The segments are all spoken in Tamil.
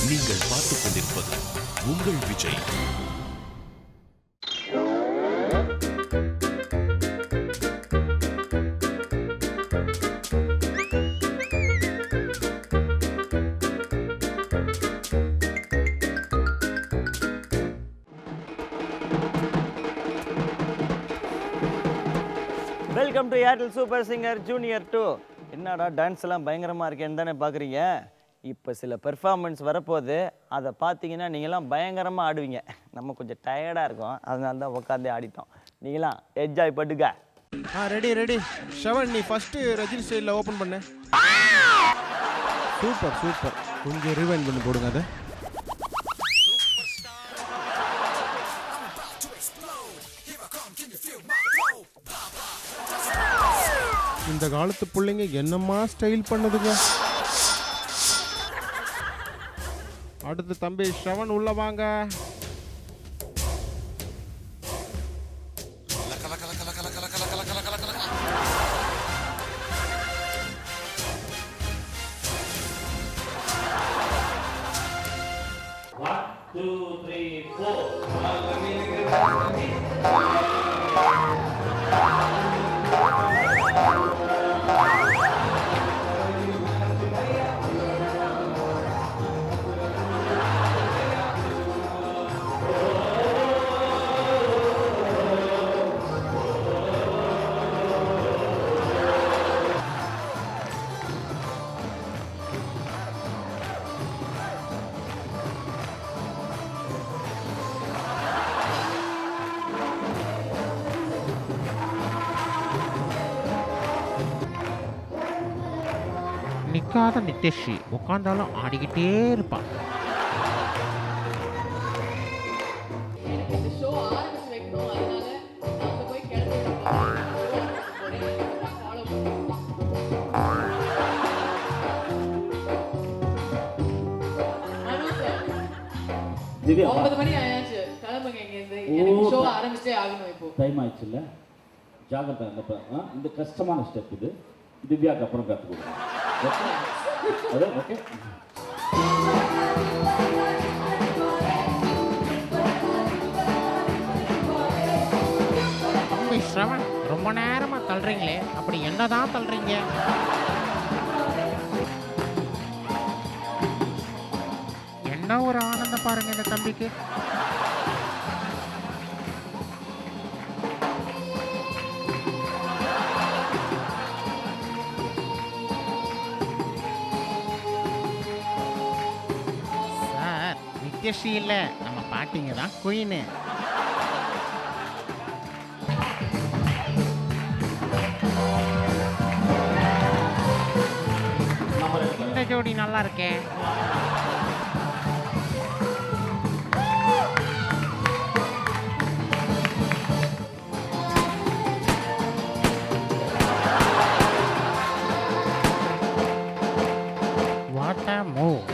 நீங்கள் பார்த்துக் கொண்டிருப்பது உங்கள் Vijay. Welcome to Airtel super singer junior 2. என்னடா டான்ஸ் எல்லாம் பயங்கரமாக இருக்கேன்னு தானே பார்க்குறீங்க. இப்போ சில பெர்ஃபார்மன்ஸ் வரப்போகுது, அதை பார்த்தீங்கன்னா நீங்களாம் பயங்கரமாக ஆடுவீங்க. நம்ம கொஞ்சம் டயர்டாக இருக்கும், அதனால தான் உட்காந்தே ஆடிட்டோம். நீங்களாம் என்ஜாய் பண்ணுங்க. ரெடி ஷவன், நீ ஃபர்ஸ்ட் ரஜினி ஸ்டைலில் ஓப்பன் பண்ண. சூப்பர் சூப்பர், கொஞ்சம் ரிவைண்ட் பண்ணி போடுங்க அதை. இந்த காலத்து பிள்ளைங்க என்னம்மா ஸ்டைல் பண்ணுதுங்க. அடுத்து தம்பி ஷவன் உள்ள வாங்க. நிற்காத நித்யஸ்ரீ உட்காந்தாலும் ஆடிக்கிட்டே இருப்பான். திவ்யா 9 மணி ஆயாச்சு, கிளம்புங்க இங்க இருந்து. எனக்கு ஷோ ஆரம்பிச்சே ஆகணும். இப்போ டைம் ஆயிடுச்சு இல்ல, ஜாகிரதை. இந்த கஷ்டமான ஸ்டெப் இது திவ்யாக்கு அப்புறம் கற்றுக் கொடுங்க. ஓகே. தம்பி ஸ்ரவன், ரொம்ப நேரமா தள்ளுறீங்களே, அப்படி என்னதான் தள்ளுறீங்க? என்ன ஒரு ஆனந்தம் பாருங்க இந்த தம்பிக்கு. சார், நித்யஸ்ரீ இல்ல, நம்ம பாட்டிங்க தான் குயின்னு. இந்த ஜோடி நல்லா இருக்கேன். What a move.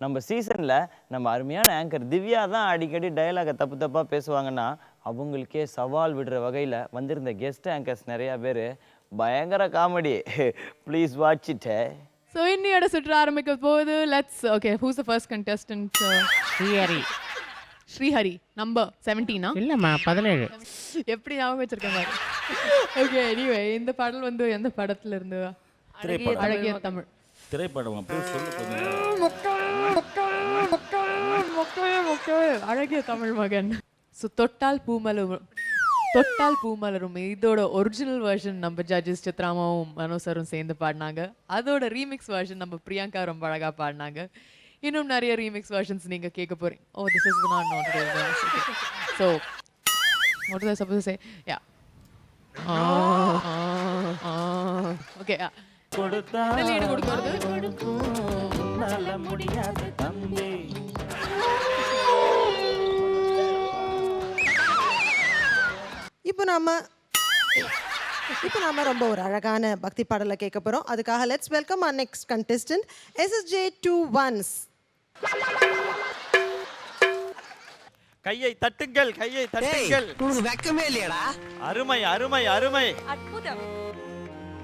நம்ம சீசனில் நம்ம அருமையான ஆங்கர் திவ்யா தான் அடிக்கடி டயலாகை தப்பாக பேசுவாங்கன்னா அவங்களுக்கே சவால் விடுற வகையில் வந்திருந்த கெஸ்ட் ஆங்கர்ஸ் நிறையா பேர் பயங்கர comedy. Please watch it. So இன்னையோட சுற்று ஆரம்பிக்க போகுது. Let's okay, who's the first contestant? Srihari. Srihari. Number 17 இல்லைம்மா 17. எப்படி ஞாபகம் வச்சிருக்கேன் பாரு. ஓகே, எனிவே இந்த பாடல் வந்து எந்த படத்துல இருந்து? அழகிய தமிழ் திரைப்படம் அப்படியே சொல்லு கொஞ்சம். அழகிய தமிழ் மகன். ஸோ தொட்டால் பூமலரும் இதோட ஒரிஜினல் வெர்ஷன் நம்ம ஜட்ஜஸ் சித்ராமாவும் மனோசரும் சேர்ந்து பாடினாங்க. அதோட ரீமிக்ஸ் வெர்ஷன் நம்ம பிரியங்கா ரொம்ப அழகா பாடினாங்க. இன்னும் நிறைய ரீமிக்ஸ் வெர்ஷன்ஸ் நீங்க கேட்க போறீங்க. Oh, this is not note. So what was I supposed to say? Yeah. Okay, yeah. என்ன lead கொடுக்கிறது? இப்போ நாம ரொம்ப ஒரு அழகான பக்தி பாடலை கேட்க போறோம். அதுக்காக let's welcome our next contestant SSJ21s. கையை தட்டுங்கள், கையை தட்டுங்கள். உங்களுக்கு வெக்கமே இல்லையடா? அருமை அருமை அருமை. அற்புதம்.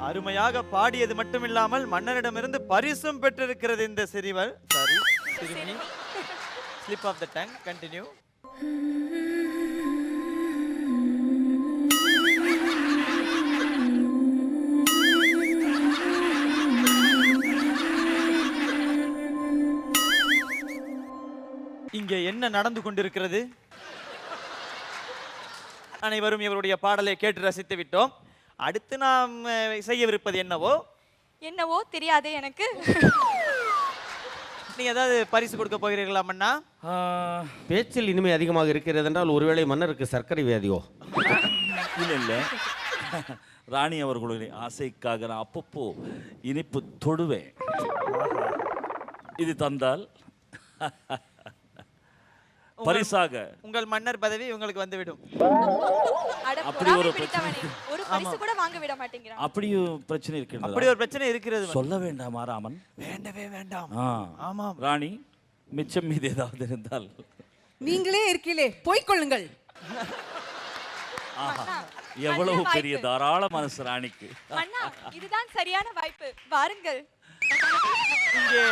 அருமையாக பாடியது மட்டுமில்லாமல் மன்னரிடமிருந்து பரிசும் பெற்றிருக்கிறது இந்த சிறுவர். சாரி, சிறுமி. Slip of the tongue. Continue. இங்கே என்ன நடந்து கொண்டிருக்கிறது? அனைவரும் இவருடைய பாடலை கேட்டு ரசித்து விட்டோம். அடுத்து நாம் செய்யவிருப்பது என்னவோ தெரியாதே எனக்கு. நீங்க ஏதாவது பரிசு கொடுக்க போகிறீர்களா மன்னா? பேச்சில் இனிமை அதிகமாக இருக்கிறது என்றால் ஒருவேளை மன்னருக்கு சர்க்கரை வியாதியோ? இல்லை ராணி அவர்களுடைய ஆசைக்காக நான் அப்பப்போ இனிப்பு தொடுவேன். இது தந்தால் பரிசாக உங்கள் மன்னர் பதவி உங்களுக்கு வந்துவிடும். அப்படி ஒரு பரிசு கூட வாங்க விட மாட்டேங்கிறான். அப்படியும் பிரச்சனை இருக்கிறது. அப்படி ஒரு பிரச்சனை இருக்கிறது. சொல்ல வேண்டாமா ராமன்? வேண்டவே வேண்டாம். ஆமாம் ராணி, மிச்சம் மீது ஏதாவது இருந்தால் நீங்களே இருக்கீங்களே, போய்க்கொள்ளுங்கள். எவ்வளவு பெரிய தாராள மனசு ராணிக்கு. அண்ணா, இதுதான் சரியான வாய்ப்பு, வாருங்கள். இங்கே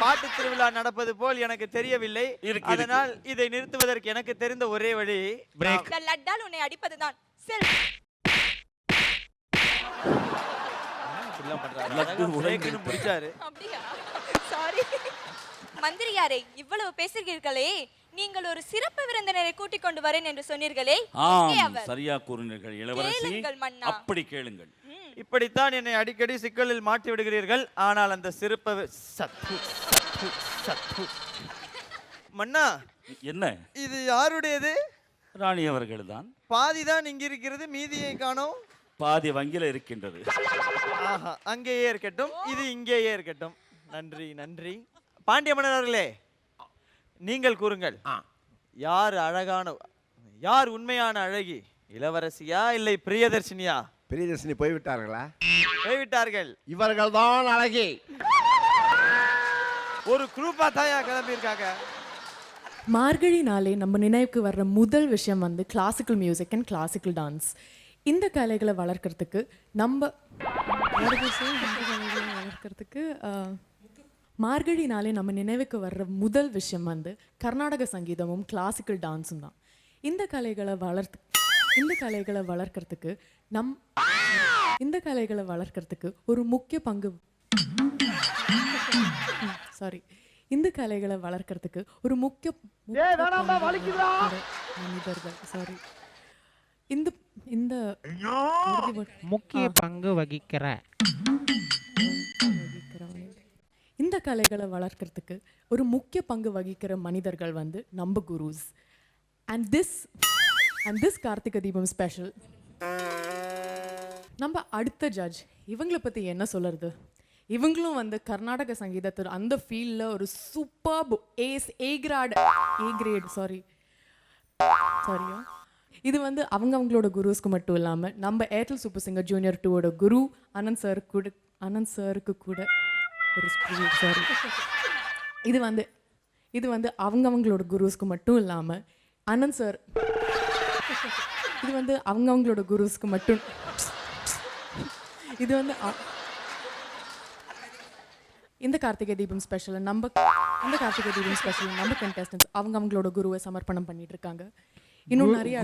பாட்டு திருவிழா நடப்பது போல் எனக்கு தெரியவில்லை. அதனால் இதை நிறுத்துவதற்கு எனக்கு தெரிந்த ஒரே வழி பிரேக். லட்டால் உன்னை அடிப்பதுதான். செல். பிடிச்சாரு. அப்படியா? சாரி. மந்திரியாரே, இவ்வளவு பேசுகிறீர்களே, நீங்கள் ஒரு சிறப்பு விருந்தினரை கூட்டிக் கொண்டு வரேன் என்று சொன்னீர்களே. சரியா கூறினீர்கள் இளவரசி. அப்படி கேளுங்கள். இப்படித்தான் என்னை அடிக்கடி சிக்கலில் மாட்டி விடுகிறீர்கள். ஆனால் அந்த சிறப்பு மன்னா, என்ன இது யாருடையது? ராணி அவர்கள் தான். பாதிதான் இங்க இருக்கிறது, மீதியை காணோம். பாதி வங்கில இருக்கின்றது. ஆஹா, அங்கேயே இருக்கட்டும், இது இங்கேயே இருக்கட்டும். நன்றி நன்றி. பாண்டிய மன்னர் அவர்களே, நீங்கள் கூறுங்கள், யார் உண்மையான அழகி? இளவரசியா இல்லை பிரியதர்ஷினியா? பிரியதர்ஷினி போய்விட்டார்களா? போய்விட்டார்கள். இவர்கள் தான் அழகி. ஒரு குரூப்பா தாயா கிளம்பியிருக்காங்க. மார்கழி நாளே நம்ம நினைவுக்கு வர்ற முதல் விஷயம் வந்து classical music and classical dance. இந்த கலைகளை வளர்க்கறதுக்கு மார்கழி நாளே நம்ம நினைவுக்கு வர்ற முதல் விஷயம் வந்து கர்நாடக சங்கீதமும் கிளாசிக்கல் டான்ஸும் தான். இந்த கலைகளை வளர்க்கறதுக்கு ஒரு முக்கிய பங்கு வகிக்கிற இந்த கலைகளை வளர்க்கறதுக்கு ஒரு முக்கிய பங்கு வகிக்கிற மனிதர்கள் வந்து நம்ம குருஸ். And this Karthigai Deepam special. நம்ம அடுத்த ஜட்ஜ், இவங்களை பற்றி என்ன சொல்கிறது? இவங்களும் வந்து கர்நாடக சங்கீதத்தோட அந்த ஃபீல்டில் ஒரு சூப்பர்ப் இது வந்து அவங்களோட குருஸ்க்கு மட்டும் இல்லாமல் நம்ம ஏர்டெல் சூப்பர் சிங்கர் ஜூனியர் 2ஓட குரு அனந்த் சருக்கு கூட ஒரு இது வந்து இது வந்து அவங்கவங்களோட குருஸ்க்கு மட்டும் இல்லாமல் ஆனந்த் சார் இது வந்து அவங்கவங்களோட குருஸ்க்கு மட்டும் இது வந்து இந்த கார்த்திகை தீபம் ஸ்பெஷலில் நம்ம கண்டஸ்டன்ஸ் அவங்களோட குருவை சமர்ப்பணம் பண்ணிட்டு இருக்காங்க. இன்னும் நிறைய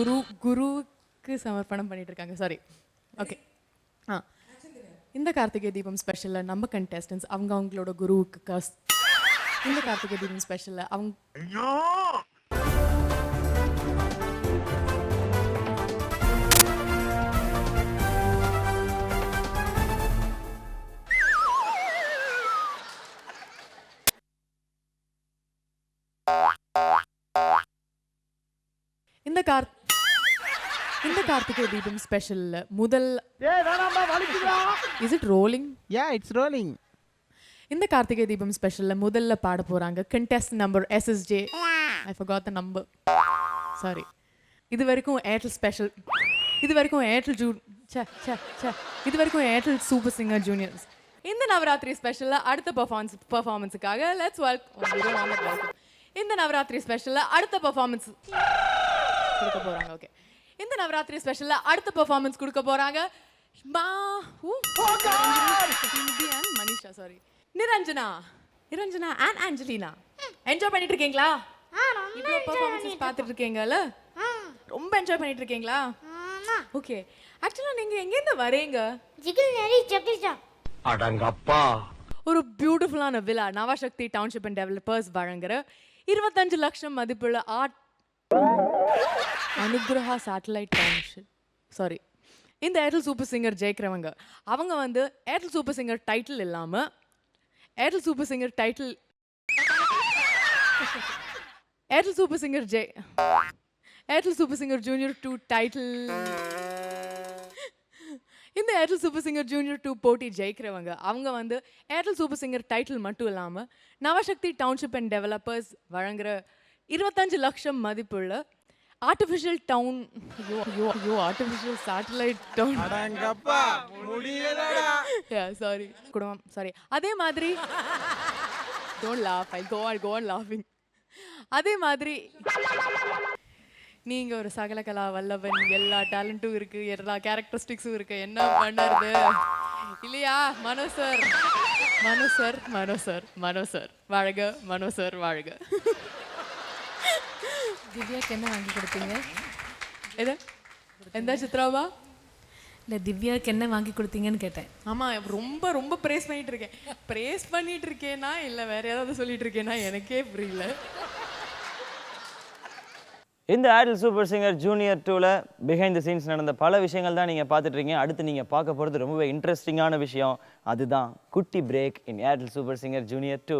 குருவுக்கு சமர்ப்பணம் பண்ணிட்டு இருக்காங்க. Sorry, okay. இந்த கார்த்திகை தீபம் ஸ்பெஷலில் நம்ம கண்டஸ்டன்ஸ் அவங்களோட குருவுக்கு இந்த கார்த்திகை தீபம் ஸ்பெஷலில் இந்த கார்த்திகை தீபம் ஸ்பெஷல்ல முதல் is it rolling? Yeah, it's rolling. இந்த கார்த்திகை தீபம் ஸ்பெஷல்ல முதல்ல பாட போறாங்க contest number SSJ. I forgot the number. Sorry. இது வரைக்கும் ஏர்டெல் சூப்பர் சிங்கர் ஜூனியர்ஸ். இந்த நவராத்திரி ஸ்பெஷல்ல அடுத்த பெர்ஃபார்மன்ஸுக்காக லெட்ஸ் வெல்கம். இந்த நவராத்திரி ஸ்பெஷல்ல அடுத்த பெர்ஃபார்மன்ஸ் கொடுக்க போறாங்க. ஓகே, இந்த நவராத்திரி ஸ்பெஷல்ல அடுத்த பெர்ஃபார்மன்ஸ் கொடுக்க போறாங்க Manisha, sorry, Niranjana and Angelina. Enjoy பண்ணிட்டு இருக்கீங்களா? இவ்வளோ பெர்ஃபார்மன்ஸஸ் பார்த்துட்டு இருக்கீங்கல்ல, ரொம்ப என்ஜாய் பண்ணிட்டு இருக்கீங்களா? ஓகே, ஆக்சுவலா நீங்க எங்கேருந்து வரீங்க? அடங்கப்பா. ஒரு பியூட்டிஃபுல்லான விழா நவசக்தி டவுன்ஷிப் அண்ட் டெவலப்பர்ஸ் வழங்குற 25 லட்சம் மதிப்புள்ள அனுகிரகா சேட்டலைட் டவுன்ஷிப். சாரி, இந்த ஏர்டெல் சூப்பர் சிங்கர் ஜெயிக்கிறவங்க அவங்க வந்து ஏர்டெல் சூப்பர் சிங்கர் டைட்டில் இல்லாமல் Airtel super singer junior 2 title இந்த ஏர்டெல் சூப்பர் சிங்கர் ஜூனியர் 2 போட்டி ஜெயிக்கிறவங்க அவங்க வந்து ஏர்டெல் சூப்பர் சிங்கர் டைட்டில் மட்டும் இல்லாமல் நவசக்தி டவுன்ஷிப் அண்ட் டெவலப்பர்ஸ் வழங்குற 25 லட்சம் மதிப்புள்ள artificial town artificial satellite town sorry குடும்பம் சாரி அதே மாதிரி don't laugh, I go on லாஃபிங். அதே மாதிரி நீங்க ஒரு சகல கலா வல்லவன், எல்லா டேலண்ட்டும் இருக்கு, எல்லா கேரக்டரிஸ்டிக்ஸும் இருக்கு, என்ன பண்ணாரு இல்லையா? மனோ சார் வாழ்க, மனோ சார் வாழ்க. திவ்யாக்கு என்ன வாங்கி கொடுத்தீங்க? எந்த சித்ராவா? இல்லை, திவ்யாவுக்கு என்ன வாங்கி கொடுத்தீங்கன்னு கேட்டேன். ஆமாம், ரொம்ப ரொம்ப ப்ரேஸ் பண்ணிட்டு இருக்கேனா இல்லை வேற ஏதாவது சொல்லிட்டு இருக்கேனா எனக்கே புரியல. இந்த ஏர்டெல் சூப்பர் சிங்கர் ஜூனியர் 2ல பிஹைண்ட் தி சீன்ஸ் நடந்த பல விஷயங்கள் தான் நீங்கள் பார்த்துட்ருக்கீங்க. அடுத்து நீங்கள் பார்க்க போகிறது ரொம்பவே இன்ட்ரெஸ்டிங்கான விஷயம். அதுதான் குட்டி break in Airtel super singer junior 2.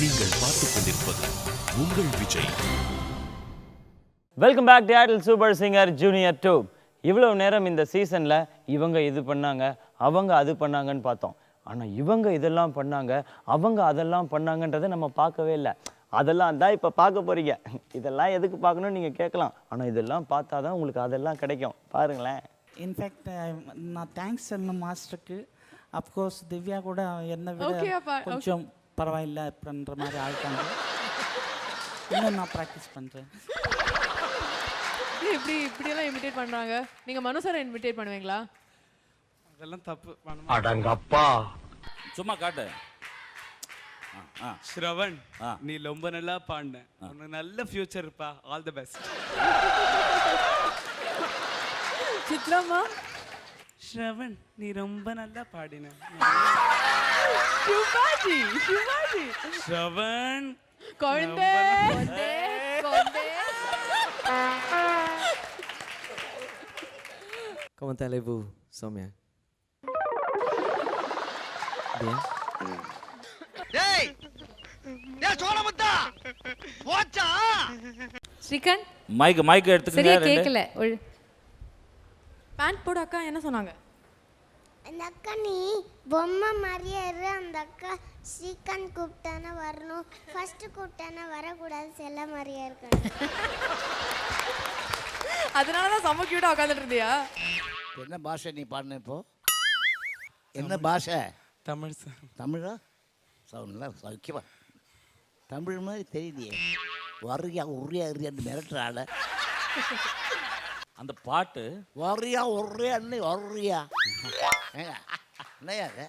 நீங்கள் பார்த்துக் கொண்டிருப்பது உங்கள் Vijay. Welcome back to Airtel super singer junior 2. இவ்வளவு நேரம் இந்த சீசனில் இவங்க இது பண்ணாங்க, அவங்க அது பண்ணாங்கன்னு பார்த்தோம். ஆனால் இவங்க இதெல்லாம் பண்ணாங்க, அவங்க அதெல்லாம் பண்ணாங்கன்றதை நம்ம பார்க்கவே இல்லை. அதெல்லாம் தான் இப்போ பார்க்க போகிறீங்க. இதெல்லாம் எதுக்கு பார்க்கணும்னு நீங்கள் கேட்கலாம். ஆனால் இதெல்லாம் பார்த்தா தான் உங்களுக்கு அதெல்லாம் கிடைக்கும். பாருங்களேன். இன்ஃபேக்ட் நான் தேங்க்ஸ் சொல்லணும் மாஸ்டருக்கு. அப்கோர்ஸ் திவ்யா கூட என்னை விட கொஞ்சம் பரவாயில்லை அப்படின்ற மாதிரி ஆகிட்டாங்க. இன்னும் நான் ப்ராக்டிஸ் பண்ணுறேன். இப்படியெல்லாம் இமிட்டேட் பண்ணுறாங்க. நீங்கள் மனோ சாரை இமிட்டேட் பண்ணுவீங்களா? அதெல்லாம் தப்பு. அடங்கப்பா. சும்மா காட்டு. ஸ்ரவன், நீ ரொம்ப நல்லா பாடின, உனக்கு நல்ல ஃபியூச்சர் இருப்பா. All the best. சித்ராமா, ஸ்ரவன் நீ ரொம்ப நல்லா பாடின. சிவாஜி ஸ்ரவன் குழந்தை Comment allez-vous, Soumya? Bien. Srikanth, mic எடுத்துக்கங்க. சரியா கேட்கல. பேண்ட் போட அக்கா என்ன சொன்னாங்க? அந்த அக்கா நீ பொம்மை மாதிரியே இரு. அந்த அக்கா ஸ்ரீகாந்த் கூப்பிட்டானா வரணும், ஃபர்ஸ்ட் கூப்பிட்டானா வரக்கூடாது, செல்ல மாதிரியே இருக்கணும். அதனால தான் செம்ம கியூட்டா உட்காந்துட்டு இருந்தியா? என்ன பாஷை நீ பாடின இப்போ? என்ன பாஷை? தமிழ் சார். தமிழா? நல்லா சௌக்கியமா. தமிழ் மாதிரி தெரியலையே. வர்றியா உர்றியா இருறியான்னு மிரட்டுற ஆள. அந்த பாட்டு வர்றியா உர்றியான்னு வர்றியா என்னையா அது?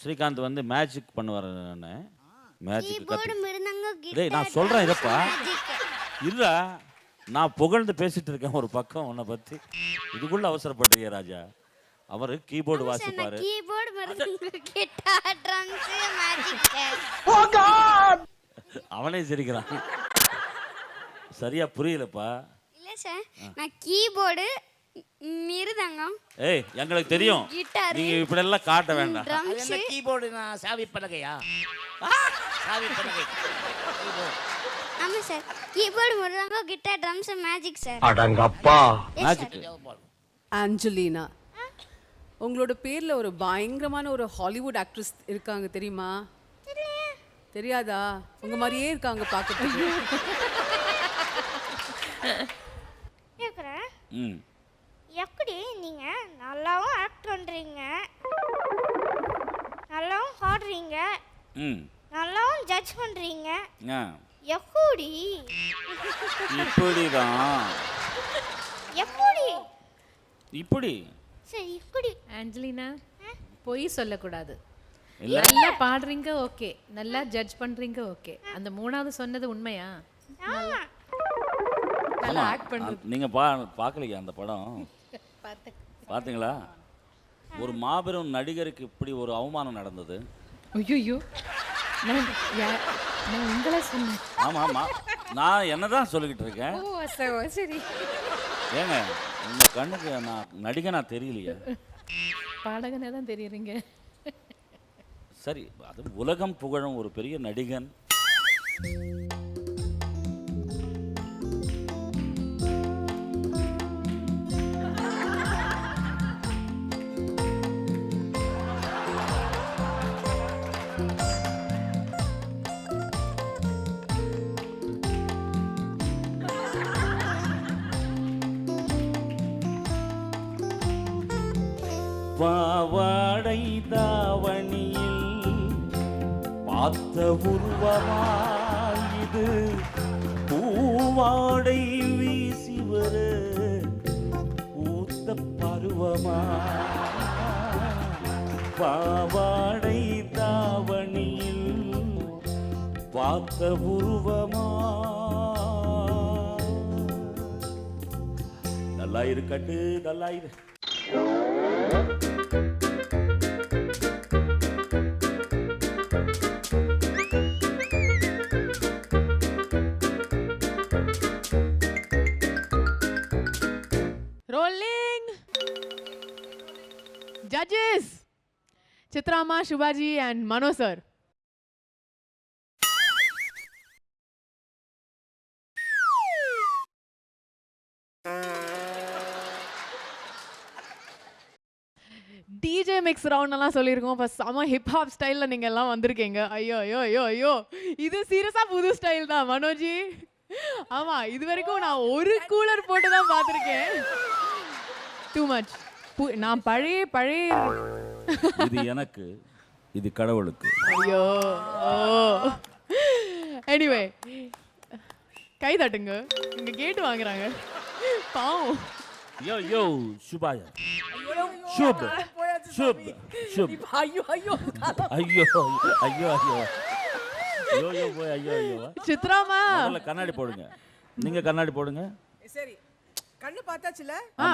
ஸ்ரீகாந்த் வந்து மேஜிக் பண்ணுவார். நான் மேஜிக் கீபோர்டு மிருதங்க டேய் நான் சொல்கிறேன் இருப்பா இல்லா, நான் புகழ்ந்து பேசிட்டு இருக்கேன் ஒரு பக்கம் உன்னை பற்றி. இதுக்குள்ள அவசரப்படுறிய ராஜா. அவர் கீபோர்டு வாசிப்பாரு. கீபோர்டு மிருதங்க கிட்டார் ட்ரம்ஸ் மேஜிக். அவனே சிரிக்கிறான். சரியா புரியலப்பா. இல்ல சார், நான் கீபோர்டு மிருதங்கம். ஏய் எங்களுக்கு தெரியும், கிட்டார் நீங்க இப்படி எல்லாம் காட்ட வேண்டாம். அது என்ன கீபோர்டு? நான் சாவி பலகையா? சாவி பலகை கீபோர்டு. ஆமா சார், கீபோர்டு மிருதங்க கிட்டார் ட்ரம்ஸ் மேஜிக் சார். அடங்கப்பா. மேஜிக். ஆஞ்சலினா, உங்களோட பேர்ல ஒரு பயங்கரமான ஒரு ஹாலிவுட் ஆக்ட்ரஸ் இருக்காங்க தெரியுமா? தெரியாதா? உங்க மாதிரியே இருக்காங்க பார்க்கறதுக்கு. கேக்குறேன், ம் எப்படி நீங்க நல்லாவும் ஆக்ட் பண்றீங்க, நல்லாவும் பாடுறீங்க, ம் நல்லாவும் ஜட்ஜ் பண்றீங்க, ஆ எப்படி? இப்படிதான். எப்படி இப்படி சரி, இப்படி ஆஞ்சலினா, பொய் சொல்லக்கூடாது. இல்ல. நல்லா பாடுறீங்க ஓகே, நல்லா ஜட்ஜ் பண்றீங்க ஓகே. அந்த மூணாவது சொன்னது உண்மையா? ஆமா. நல்லா ஆமா. ஆக்ட் பண்றது. நீங்க பார்க்கலையா அந்த படம்? பார்த்தீங்களா? ஒரு மாபெரும் நடிகருக்கு இப்படி ஒரு அவமானம் நடந்தது. ஐயோ, நான் உங்களை சொன்னேன். ஆமா ஆமா, நான் என்னதான் சொல்லிக்கிட்டு இருக்கேன். ஓ சரி, ஏங்க உங்க கண்ணுக்கு நான் நடிகனா தெரியலையா? பாடகனே தான் தெரியுறீங்க. சரி, அது உலகம் புகழும் ஒரு பெரிய நடிகன். பாவாடை தாவணியில் பார்த்த உருவமாயிது, பூவாடை வீசி வர பூத்த பருவமா. பாவாடை தாவணியில் பார்த்த உருவமா. நல்லா இருக்கட்டு, நல்லா இரு. Rolling. Judges, Chitrama, Shubhaji and Mano sir. DJ mix round எல்லாம் சொல்லியிருக்கோம். இப்போ செம ஹிப்ஹாப் ஸ்டைலில் நீங்கள் எல்லாம் வந்திருக்கீங்க. ஐயோ ஐயோ ஐயோ ஐயோ, இது சீரியஸாக புது ஸ்டைல் தான் மனோஜி. ஆமாம், இது வரைக்கும் நான் ஒரு கூலர் போட்டு தான் பார்த்துருக்கேன். Too much. நான் பழைய பழைய இது எனக்கு, இது கடவுளுக்கு. ஐயோ. எனிவே, கை தட்டுங்க, இங்கே கேட்டு வாங்குறாங்க பாவம். யோ யோ சுபாயா, शुभ शुभ शुभ ஐயோ ஐயோ ஐயோ ஐயோ ஐயோ ஐயோ ஐயோ போய் ஐயோ ஐயோ. சித்ராமா, முதல்ல கண்ணாடி போடுங்க. நீங்க கண்ணாடி போடுங்க. சரி, கண்ணு பார்த்தாச்சுல?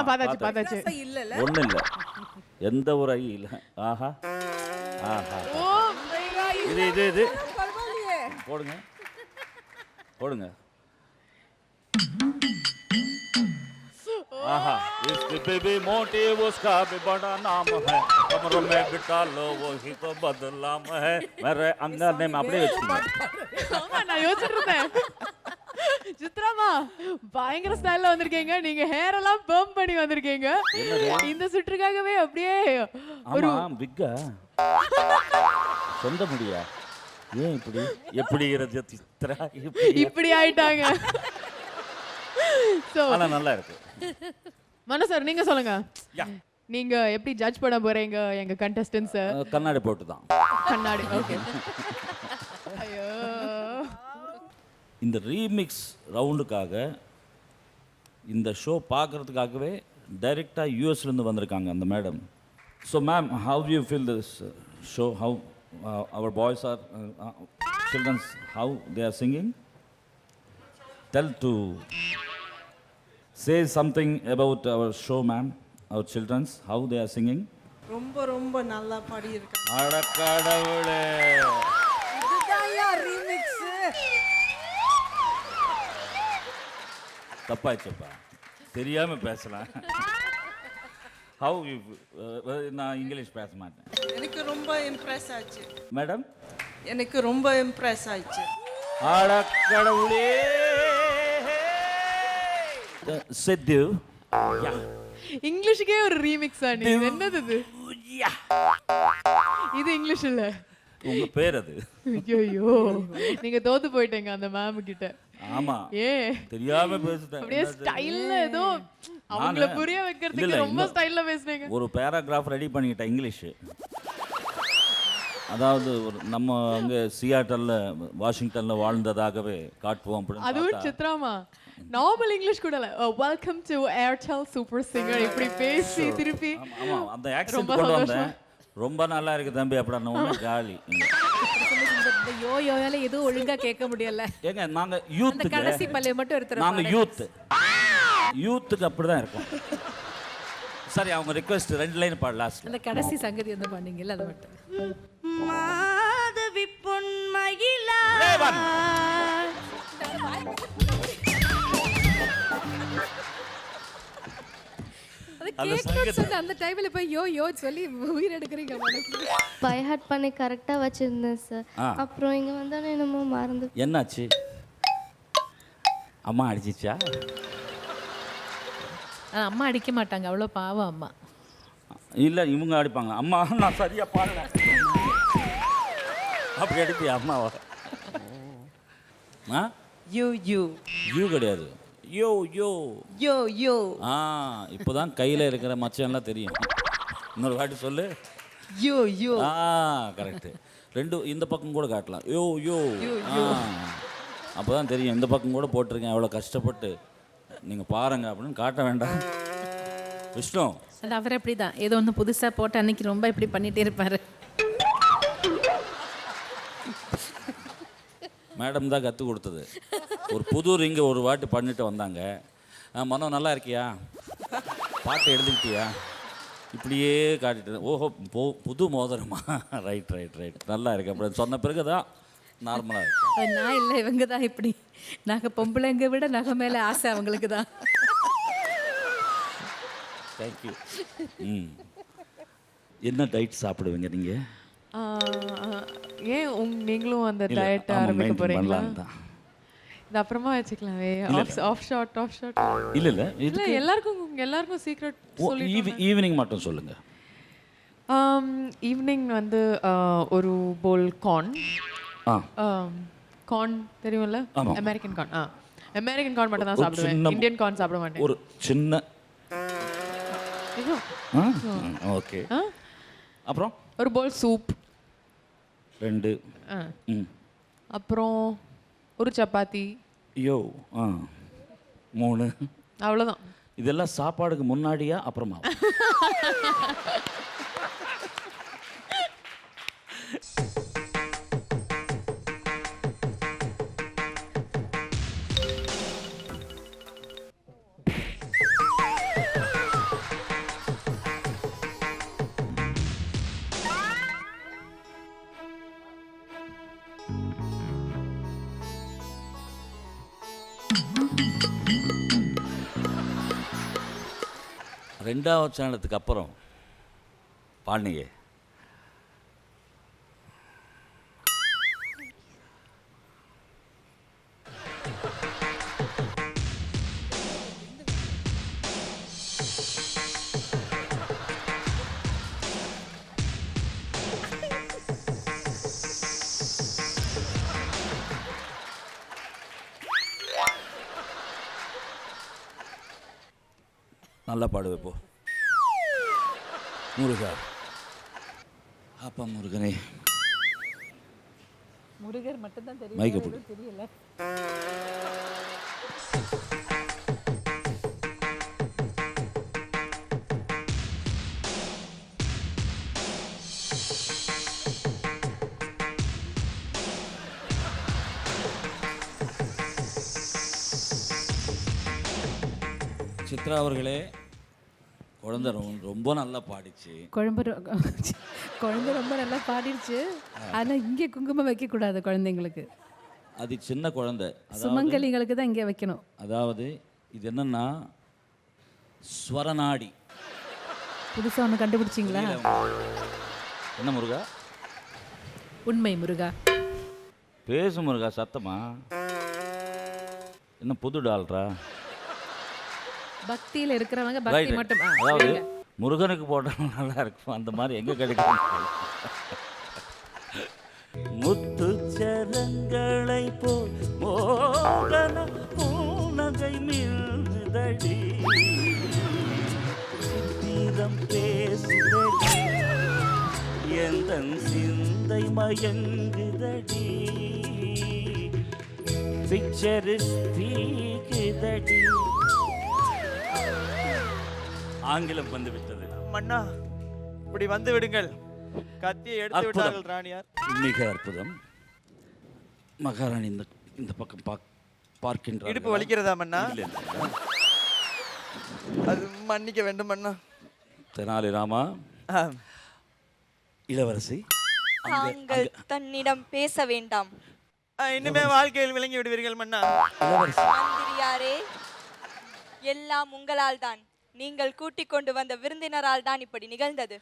பார்த்தாச்சு பார்த்தாச்சு. இல்லல, ஒண்ணும் இல்ல, எந்த ஒரு ஐ இல்ல. ஆஹா ஆஹா, இது இது இது போடுங்க போடுங்க. आहा, इसकी बेबी मोटी उसका भी बड़ा नाम है, कमर में बिठा लो वही तो बदलाम है. मेरे अंदर ने அப்படியே வச்சிருக்கேன். ஆமா, நான் யோசிச்சுட்டு இருந்தேன். சித்ராமா, பயங்கர ஸ்டைல்ல வந்திருக்கீங்க. நீங்க ஹேர் எல்லாம் பம்ப் பண்ணி வந்திருக்கீங்க. இந்த சுற்றுக்காகவே அப்படியே ஒரு பிக்கா சொந்த முடியா? ஏன் இப்படி எப்படி இருக்கு சித்ரா? இப்படி ஆயிட்டாங்க. ஆனா நல்லா இருக்கு. மனோ சார், நீங்க சொல்லுங்க. நீங்க எப்படி ஜட்ஜ் பண்ண போறீங்க எங்க கண்டஸ்டன்ஸ்? கண்ணாடி போட்டு தான். கண்ணாடி. ஓகே. ஐயோ. இந்த ரீமிக்ஸ் ரவுண்டுக்காக இந்த ஷோ பார்க்கறதுக்காகவே டைரெக்டாக யூஎஸ்லேருந்து வந்திருக்காங்க அந்த madam. So ma'am, how you feel this show? How our boys or childrens, how they are singing? Tell to say something about our show, ma'am, our children's, how they are singing. ரொம்ப ரொம்ப நல்லா பாடி இருக்காங்க. அட கடவுளே, இதுதான்யா ரீமிக்ஸ். தப்பாச்சுப்பா, தெரியாம பேசலாம். How you நான் இங்கிலீஷ் பேச மாட்டேன். எனக்கு ரொம்ப இம்ப்ரெஸ் ஆச்சு மேடம், எனக்கு ரொம்ப இம்ப்ரெஸ் ஆச்சு. அட கடவுளே. சித்து, இங்கிலீஷ்க்கே ஒரு ரீமிக்ஸா நீ? என்னது இது? இது இங்கிலீஷ் இல்ல. உங்க பேர் அது? ஐயோ, நீங்க தோத்து போயிட்டீங்க அந்த மேம் கிட்ட. ஆமா, ஏ தெரியாம பேசிட்டேன். அப்படியே ஸ்டைல்ல ஏதோ அவங்கள புரிய வைக்கிறதுக்கு ரொம்ப ஸ்டைல்ல பேசுனீங்க. ஒரு பேராகிராஃப் ரெடி பண்ணிட்டேன் இங்கிலீஷ். அதாவது ஒரு நம்ம அங்கே சியாட்டல்ல வாஷிங்டன்ல வாழ்ந்ததாகவே காட்டுவோம் அப்படின்னு. அதுவும் சித்ராமா நார்மல் இங்கிலீஷ் கூட இல்ல. Welcome to Airtel super singer இப்படி பேசி திருப்பி. ஆமா, அந்த ஆக்சென்ட் கொண்டு வந்தேன். ரொம்ப நல்லா இருக்கு தம்பி அப்படின்னா ஜாலி. இந்த யோயோல எதுவும் ஒழுங்கா கேட்க முடியல. ஏங்க நாங்க யூத், கடைசி பல்லே மட்டும் எடுத்துறோம். நாங்க யூத்துக்கு அப்படிதான் இருக்கும். சரி, அவங்க ரிக்வெஸ்ட் 2 லைன் பாடு லாஸ்ட். அந்த கடைசி சங்கதி வந்து பண்ணீங்கல்ல அது மட்டும். மாதவி பொன்மயிலா அந்த டைம்ல போய் யோ யோ சொல்லி உயிர் எடுக்கிறீங்க. பை ஹார்ட் பண்ணி கரெக்டா வச்சிருந்தேன் சார். அப்புறம் இங்க வந்தானே என்னமோ மறந்து. என்னாச்சு? அம்மா அடிச்சிச்சா? அம்மா அடிக்க மாட்டாங்க, அவ்வளோ பாவம் அம்மா. இல்ல, இவங்க அடிப்பாங்க. அம்மா நான் சரியா பாடல அப்படி அடிப்பியா அம்மாவா? யூ யூ யூ கிடையாது, யோ யோ யோ யோ. இப்போதான் கையில இருக்கிற மச்சம்லாம் தெரியும். இன்னொரு வாட்டி சொல்லு. You you. கரெக்ட். 2 இந்த பக்கம் கூட காட்டலாம். யோ யோ. அப்போதான் தெரியும். இந்த பக்கம் கூட போட்டிருக்கேன் எவ்வளோ கஷ்டப்பட்டு. நீங்க பாருங்க அப்படின்னு காட்ட வேண்டாம். விஷ்ணு அது அவர் அப்படிதான், ஏதோ ஒன்று புதுசா போட்டு அன்னைக்கு ரொம்ப இப்படி பண்ணிட்டே இருப்பாரு. மேடம் தான் கற்றுக் கொடுத்தது. ஒரு புது ரிங்கை ஒரு வாட்டி பண்ணிட்டு வந்தாங்க. மனோ நல்லா இருக்கியா, பாட்டு எழுதிக்கிட்டியா, இப்படியே காட்டிட்டு. ஓஹோ, புது மோதிரமா, ரைட் ரைட் ரைட், நல்லா இருக்கு அப்படின்னு சொன்ன பிறகு தான் நார்மலாக இருக்கு. நான் இல்லை, இவங்க தான் இப்படி. நாங்கள் பொம்பளைங்க விட நகை மேலே ஆசை அவங்களுக்கு தான். தேங்க்யூ. என்ன டயட் சாப்பிடுவீங்க நீங்கள்? ஏன் நீங்களும் அந்த டயட் ஆரம்பிக்க போறீங்களா? இது அப்புறமா வச்சுக்கலாமே. ஆஃப் ஷாட் இல்ல எல்லாருக்கும் சீக்ரெட் சொல்லி ஈவினிங் மட்டும் சொல்லுங்க. ஈவினிங் வந்து ஒரு போல் கார்ன் தெரியும்ல, அமெரிக்கன் கார்ன். அமெரிக்கன் கார்ன் மட்டும் தான் சாப்பிடுவேன், இந்தியன் கார்ன் சாப்பிட மாட்டேன். ஒரு சின்ன ஓகே. அப்புறம் ஒரு போல் சூப் 2. அப்புறம் ஒரு சப்பாத்தி. 3. அவ்வளோதான். இதெல்லாம் சாப்பாடுக்கு முன்னாடியா அப்புறமா? ரெண்டாவது சேனலுக்கு அப்புறம் பாண்டியே நல்லா பாடுவே போ. முருகா, அப்பா முருகனே, முருகர் மட்டும் தான் மைக்க தெரியும், பிடி. தெரியல. சித்ரா அவர்களே, குழந்தை ரொம்ப நல்லா பாடிச்சு. குழந்தை ரொம்ப நல்லா பாடிடுச்சு. ஆனா இங்கே குங்குமம் வைக்க கூடாது குழந்தைங்களுக்கு. அது சின்ன குழந்தை, சுமங்கலிங்களுக்கு தான் இங்கே வைக்கணும். அதாவது இது என்னன்னா ஸ்வரநாடி. புதுசா ஒன்று கண்டுபிடிச்சிங்களா? என்ன முருகா? உண்மை முருகா. பேசு முருகா, சத்தமா. என்ன புது டால்ரா? பக்தியில் இருக்கிறவங்க பக்தி மட்டும். அதாவது முருகனுக்கு போட்டாலும் நல்லா இருக்கும், அந்த மாதிரி எங்க கிடைக்கும்? முத்து சரங்களை போல் மோகன பூநகை மில்தடி, சித்திரம் பேசுதடி, எந்தன் சிந்தை மயங்குதடி, பிக்சர் ஸ்பீக்குதடி. ஆங்கிலம் வந்து விட்டது. மன்னா, இப்படி வந்து விடுங்கள். கத்தியை எடுத்து விட்டார்கள் ராணியார். மிக அற்புதம். மகாராணி இந்த பக்கம் பார்க்கின்றார். இடுப்பு வலிக்கிறதா மன்னா? இல்லை. அது மன்னிக்க வேண்டும் மன்னா. தெனாலிராமா, இளவரசி, தாங்கள் தன்னிடம் பேச வேண்டாம். இன்னுமே வாழ்க்கையில் விளங்கி விடுவீர்கள் மன்னா. மந்திரியாரே, எல்லாம் உங்களால் தான். நீங்கள் கூட்டிக் கொண்டு வந்த விருந்தினரால் தான் இப்படி நிகழ்ந்தது.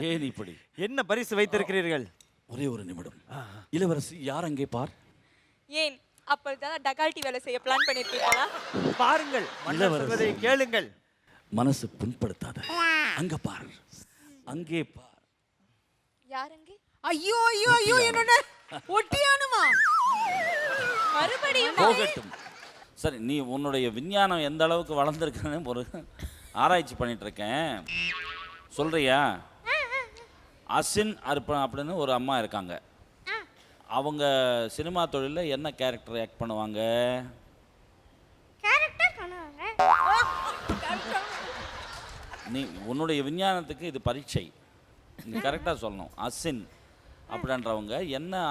ஏன் இப்படி? என்ன பரிசு வைத்திருக்கிறீர்கள்? ஒரே ஒரு நிமிடம். இளவரசி யார் அங்கே பார். ஏன் அப்பொழுதுதான் டகால்ட்டி வேலை செய்ய பிளான் பண்ணிருக்கீங்களா? பாருங்கள், மன்னர் சொல்வதை கேளுங்கள். மனசு புண்படுத்தாத. அங்க பார், அங்கே பார். யார் அங்கே? ஐயோ ஐயோ ஐயோ, என்னோட ஒட்டியானுமா? மறுபடியும் போகட்டும். சரி, நீ உன்னுடைய விஞ்ஞானம் எந்த அளவுக்கு வளர்ந்துருக்குன்னு ஒரு ஆராய்ச்சி பண்ணிட்டு இருக்கேன். சொல்றியா? அசின் அர்ப்பணம் அப்படின்னு ஒரு அம்மா இருக்காங்க. அவங்க சினிமா தொழிலில் என்ன கேரக்டர் ஆக்ட் பண்ணுவாங்க? நீ உன்னுடைய விஞ்ஞானத்துக்கு இது பரீட்சை, நீ கரெக்டாக சொல்லணும். அசின் அப்படின்றவங்க என்ன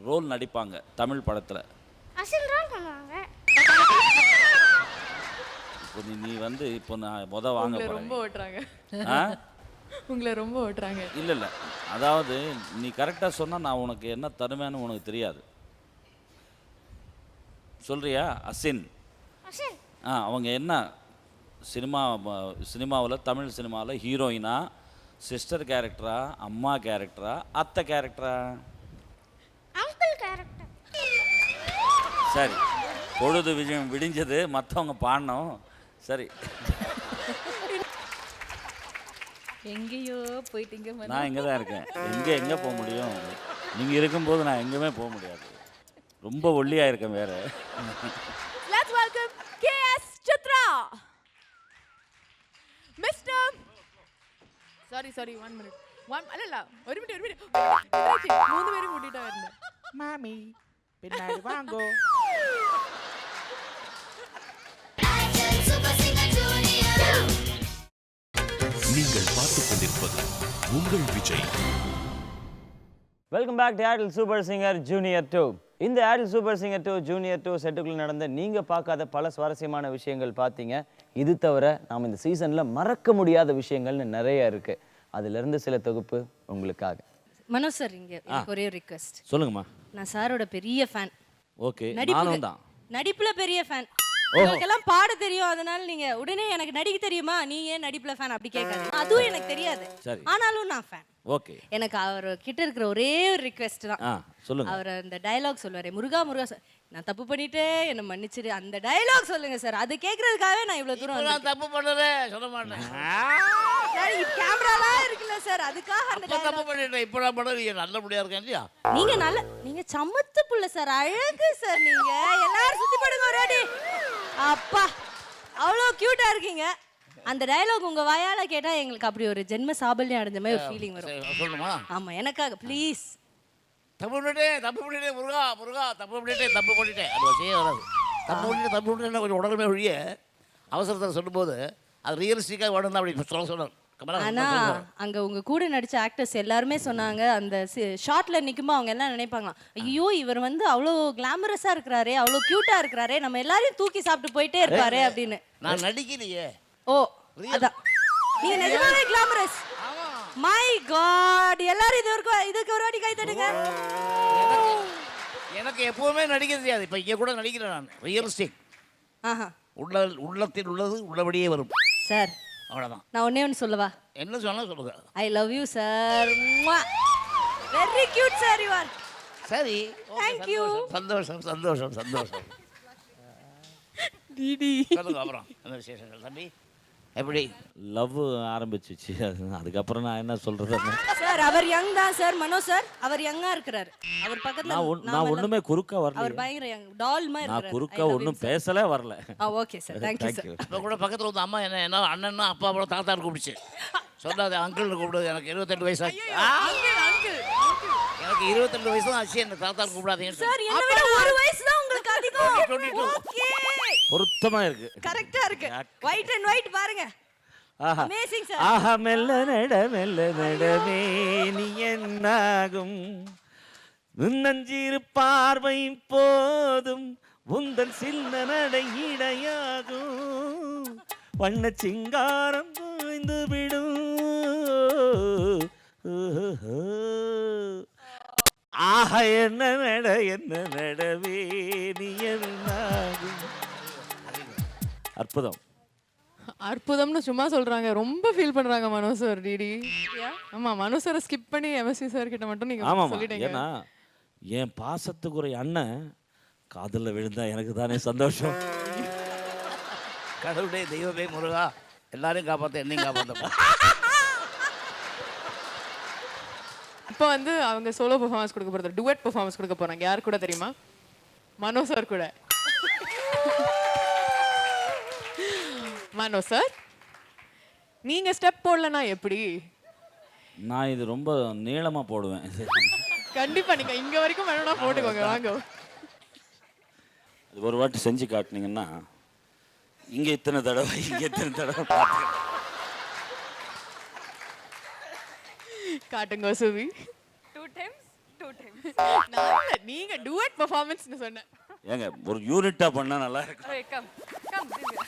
ரோல் நடிப்பாங்க தமிழ் படத்தில்? இப்போ நீ வந்து இப்போ நான் வாங்க போகிறேன். ரொம்ப ஓட்டுறாங்க. உங்களை ரொம்ப ஓட்டுறாங்க. இல்லை இல்லை, அதாவது நீ கரெக்டாக சொன்னால் நான் உனக்கு என்ன தருவேன்னு உனக்கு தெரியாது. சொல்றியா? அசின். அவங்க என்ன சினிமாவில் தமிழ் சினிமாவில் ஹீரோயினா, சிஸ்டர் கேரக்டரா, அம்மா கேரக்டரா, அத்தை கேரக்டரா? சரி, பொழுது விடிஞ்சது, மற்றவங்க பாடணும். சரி, எங்கேயோ போயிட்டீங்க. நான் இங்கே தான் இருக்கேன். எங்கே போக முடியும்? நீங்கள் இருக்கும்போது நான் எங்கேயுமே போக முடியாது. ரொம்ப ஒல்லியாக இருக்கேன் வேற. Let's welcome KS Chitra. Mr. Sorry, 1 minute. அல்ல ஒரு மினிட். மூணு பேரும் கூட்டிட்டா வரணும். மாமி பின்னாடி வாங்கோ. நீங்கள் பார்த்துக் கொண்டிருப்பது உங்கள் விஜய். வெல்கம் பேக் டு ஆடல் சூப்பர் சிங்கர் ஜூனியர் 2. இந்த ஆடல் சூப்பர் சிங்கர் 2 ஜூனியர் 2 செட்டுக்குள்ள நடந்த நீங்கள் பார்க்காத பல சுவாரஸ்யமான விஷயங்கள் பார்த்தீங்க. இது தவிர நாம் இந்த சீசனில் மறக்க முடியாத விஷயங்கள்னு நிறைய இருக்குது. அதிலிருந்து சில தொகுப்பு உங்களுக்காக. மனோஜ் சார், இங்கே ஒரே ஒரு ரிக்வெஸ்ட். சொல்லுங்கம்மா. நான் சாரோட பெரிய ஃபேன். ஓகே, நானும் தான். நடிப்புல பெரிய ஃபேன். உங்களுக்கெல்லாம் பாட தெரியும், அதனால நீங்க உடனே எனக்கு நடிக்க தெரியுமா, நீ ஏன் நடிப்புல ஃபேன் அப்படி கேட்காது. அதுவும் எனக்கு தெரியாது, ஆனாலும் நான் ஃபேன். ஓகே, எனக்கு அவர் கிட்ட இருக்கிற ஒரே ஒரு ரிக்வெஸ்ட் தான். சொல்லுங்க. அவர் அந்த டயலாக் சொல்வாரு, முருகா நான் தப்பு பண்ணிட்டே என்ன மன்னிச்சிரு, அந்த டயலாக் சொல்லுங்க சார். அது கேட்கறதுக்காகவே நான் இவ்வளவு தூரம் நான் தப்பு பண்ணுறேன் சொல்ல மாட்டேன். கேமராலாம் இருக்குல்ல சார், அதுக்காக அந்த தப்பு பண்ணிட்டேன். இப்போ நான் பண்ணுறீங்க நல்லபடியா இருக்கேன் இல்லையா? நீங்க சமத்து புள்ள சார், அழகு சார். நீங்க எல்லாரும் சுத்தி படுங்க ரெடி. அப்பா அவ்வளோ கியூட்டா இருக்கீங்க. அந்த டயலாக் உங்க வாயால கேட்டா எங்களுக்கு அப்படி ஒரு ஜென்ம சாபல்யம் அடைஞ்ச மாதிரி ஒரு ஃபீலிங் வரும். சொல்லணுமா? ஆமா, எனக்காக ப்ளீஸ். தப்பு பண்ணிட்டேன் முருகா தப்பு பண்ணிட்டேன் அது வசையே வராது. தப்பு பண்ணிட்டேன் கொஞ்சம் உடனே ஒழிய அவசரத்தில் சொல்லும்போது அது ரியலிஸ்டிக்காக வேணும் தான் அப்படி சொன்னார். ஆனா அங்க உங்க கூட நடிச்ச ஆக்டர்ஸ் எல்லாருமே சொன்னாங்க, அந்த ஷார்ட்ல நிக்கும்போது அவங்க எல்லாம் நினைப்பாங்களாம், ஐயோ இவர் வந்து அவ்வளோ கிளாமரஸா இருக்கிறாரே, அவ்வளோ கியூட்டா இருக்கிறாரே, நம்ம எல்லாரையும் தூக்கி சாப்பிட்டு போயிட்டே இருப்பாரு அப்படின்னு. நான் நடிக்கலையே. ஓ அதான், நீங்க நிஜமாவே கிளாமரஸ். மை காட், எல்லாரும் இதுக்கு ஒரு வாட்டி கை தட்டுங்க. எனக்கு எப்பவுமே நடிக்க தெரியாது. இப்போ இங்கே கூட நடிக்கிறேன் நான். ரியலிஸ்டிக். உள்ளத்தில் உள்ளது உள்ளபடியே வரும் சார். அவ்வளோதான். நான் ஒண்ணு சொல்லவா? என்ன சொன்னா சொல்லுங்க. I love you sir. Very cute sir you are. சரி, தேங்க் யூ. சந்தோஷம். டிடி சொல்லுங்க அப்புறம் என்ன விசேஷங்கள் தம்பி? எப்படி லவ் ஆரம்பிச்சிச்சு. அதுக்கப்புறம் நான் என்ன சொல்றது? சார் அவர் யங் தான் சார். மனோ சார் அவர் யங்கா இருக்கிறாரு. அவர் பக்கத்துல நான் ஒண்ணுமே குறுக்க வரல. அவர் பயங்கர யங் டால் மாதிரி நான் இருக்காரு. குறுக்க ஒண்ணும் பேசல வரல. Okay sir, thank you sir. இப்போ கூட பக்கத்தில் வந்து அம்மா என்ன அண்ணன்னா அப்பா அப்புறம் தாத்தான்னு கூப்பிடுச்சு. சொல்லாது அங்கிள்னு கூப்பிடுது. எனக்கு 22 வயசு ஆச்சு. எனக்கு 22 வயசு தான் ஆச்சு. என்ன தாத்தான்னு கூப்பிடாதீங்க சார். என்ன விட ஒரு வயசு தான் உங்களுக்கு அதிகம். ஓகே, பொருத்தமா இருக்கு. கரெக்ட்டா இருக்கு. ஒயிட் அண்ட் ஒயிட் பாருங்க. ஆஹா அமேசிங் சார். ஆஹா மெல்ல நடமே நீ என்னாகும், நுண்ணஞ்சிறு பார்வை போதும் உந்தன் சின்ன நடை இடையாகும், வண்ண சிங்காரம் புரிந்து விடும். ஆஹா என்ன நடவே நீ என்னாகும். அற்புதம். அற்புதம்னு சும்மா சொல்றாங்க, ரொம்ப ஃபீல் பண்றாங்க மனோ சார். டிடி ஆமா, மனோ சாரை ஸ்கிப் பண்ணி எம்எஸ்வி சார் கிட்ட மட்டும் நீங்க சொல்லிட்டீங்க. ஏன்னா என் பாசத்துக்குரிய அண்ணன் காதல்ல விழுந்தா எனக்கு தானே சந்தோஷம். கடவுளே தெய்வமே முருகா எல்லாரையும் காப்பாற்ற என்னையும் காப்பாற்ற. இப்போ வந்து அவங்க சோலோ பெர்ஃபார்மன்ஸ் கொடுக்க போறது, டுவெட் பெர்ஃபார்மன்ஸ் கொடுக்க போறாங்க. யார் கூட தெரியுமா? மனோ சார் கூட. மனோ சார், நீங்க ஸ்டெப் போடலனா எப்படி? நான் இது ரொம்ப நீளமா போடுவேன். கண்டிப்பா நீங்க இங்க வரைக்கும் வேணும்னா போட்டுக்கோங்க. வாங்க, அது ஒரு வாட்டி செஞ்சு காட்டினீங்கன்னா இங்க இத்தனை தடவை காட்டுங்க சுவி. 2 times. நீங்க டுவெட் பெர்ஃபார்மன்ஸ்னு சொன்னேன். ஏங்க ஒரு யூனிட்டா பண்ணா நல்லா இருக்கும். Come Divya.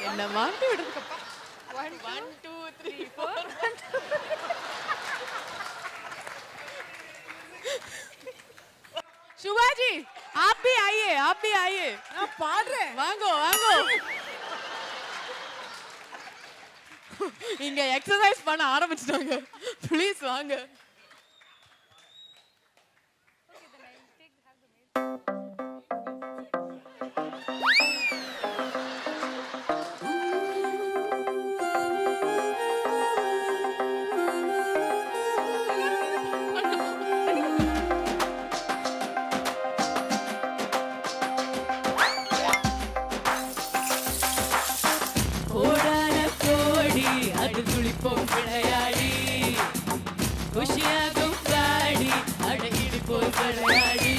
என்ன மாட்டி விடுறதுக்கப்பா. 1 2 3 4. शिवाजी आप भी आइए. நான் பாடுறேன். வாங்கோ. இங்க எக்ஸசைஸ் பண்ண ஆரம்பிச்சிட்டாங்க. ப்ளீஸ் வாங்க. खुशियां गाड़ी अड़ इड़को गड़ाड़ी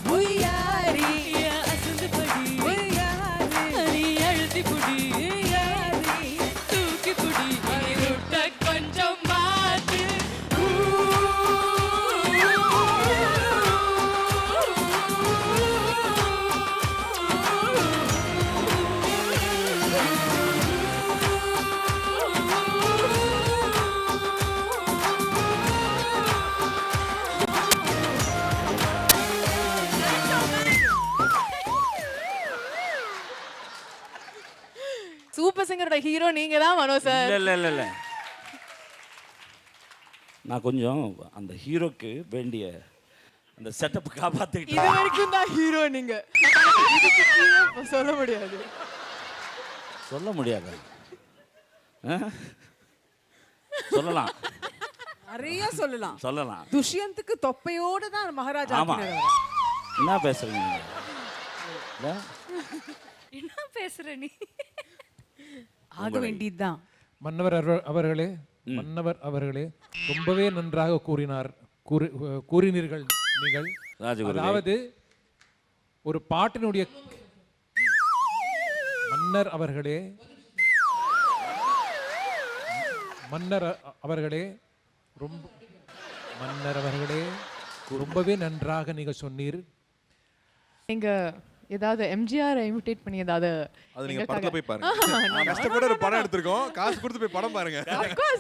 मुयारी या असंद पड़ी मुयारी अरी अड़ती पुड़ी मुयारी तूकी पुड़ी अरी रुट्टा कंचम मात சூப்பர் சிங்கரோட ஹீரோ நீங்க தான் மனோ சார். இல்ல நான் கொஞ்சம் அந்த ஹீரோக்கு வேண்டிய அந்த செட்டப் காப்பாத்திட்டு. இது வரைக்கும் தான் ஹீரோ நீங்க. இதுக்கு கீழே சொல்ல முடியாது. சொல்லலாம். நிறைய சொல்லலாம். துஷ்யந்துக்கு தொப்பையோட தான் மகாராஜா. ஆமா. என்ன பேசுறீங்க நீங்க? என்ன பேசுற நீ? ஆக வேண்டியதுதான். மன்னவர் அவர்களே ரொம்பவே நன்றாக கூறினீர்கள் நீங்கள். அதாவது ஒரு பாட்டினுடைய மன்னர் அவர்களே ரொம்பவே நன்றாக நீங்க சொன்னீர். நீங்க ஏதாவது எம்ஜிஆர் இமிட்டேட் பண்ணி ஏதாவது அது நீங்க படத்துல போய் பாருங்க. நான் கஷ்டப்பட்டு ஒரு படம் எடுத்துறோம். காசு கொடுத்து போய் படம் பாருங்க.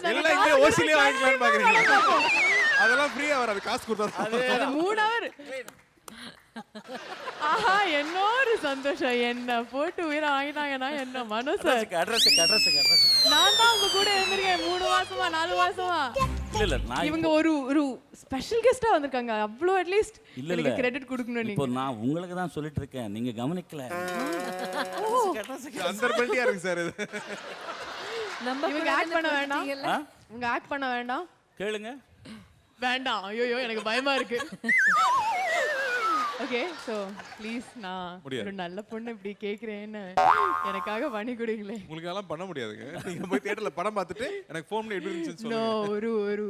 எல்லாம் இங்க ஓசிலே வாங்கிக்கலாம் பாக்குறீங்க. அதெல்லாம் ஃப்ரீயா வராது, காசு கொடுத்தா. அது 3 ஹவர். ஆஹா, என்னோரு சந்தோஷம். என்ன போட்டு உயிரை வாங்கினாங்கன்னா என்ன மனோ சார். நான் தான் உங்க கூட இருந்திருக்கேன் 3 மாசமா 4 மாசமா. இல்ல நான் இவங்க ஒரு ஸ்பெஷல் கெஸ்டா வந்திருக்காங்க. அவ்வளோ அட்லீஸ்ட் எனக்கு கிரெடிட் கொடுக்கணும். நீங்க இப்போ நான் உங்களுக்கு தான் சொல்லிட்டு இருக்கேன், நீங்க கவனிக்கல. அண்டர்பல்ட்டியா இருக்கு சார் இது. இவங்க ஆக்ட் பண்ண வேண்டாம். இவங்க ஆக்ட் பண்ண வேண்டாம். கேளுங்க. வேண்டாம். ஐயோ எனக்கு பயமா இருக்கு. ஓகே, ஸோ ப்ளீஸ், நான் ஒரு நல்ல பொண்ணு இப்படி கேட்குறேன்னு எனக்காக பண்ணி கொடுங்களே. உங்களுக்கு எல்லாம் பண்ண முடியாதுங்க. நீங்க போய் தியேட்டர்ல படம் பார்த்துட்டு எனக்கு ஃபோன் பண்ணி எப்படி இருந்துச்சுன்னு சொல்லுங்க. ஒரு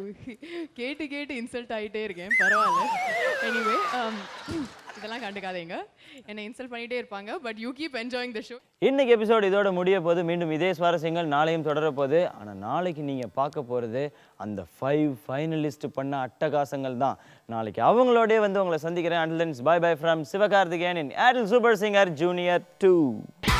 கேட்டு இன்சல்ட் ஆகிட்டே இருக்கேன். பரவாயில்ல. எனிவே, இதெல்லாம் கண்டுக்காதீங்க. என்னை இன்சல்ட் பண்ணிட்டே இருப்பாங்க. But you keep enjoying the show. இன்னைக்கு எபிசோடு இதோட முடிய போது. மீண்டும் இதே சுவாரஸ்யங்கள் நாளையும் தொடர போகுது. ஆனால் நாளைக்கு நீங்கள் பார்க்க போகிறது அந்த 5 ஃபைனலிஸ்ட் பண்ண அட்டகாசங்கள் தான். நாளைக்கு அவங்களோடய வந்து உங்களை சந்திக்கிறேன். And thanks bye bye from Sivakarthikeyan in Airtel super singer junior 2.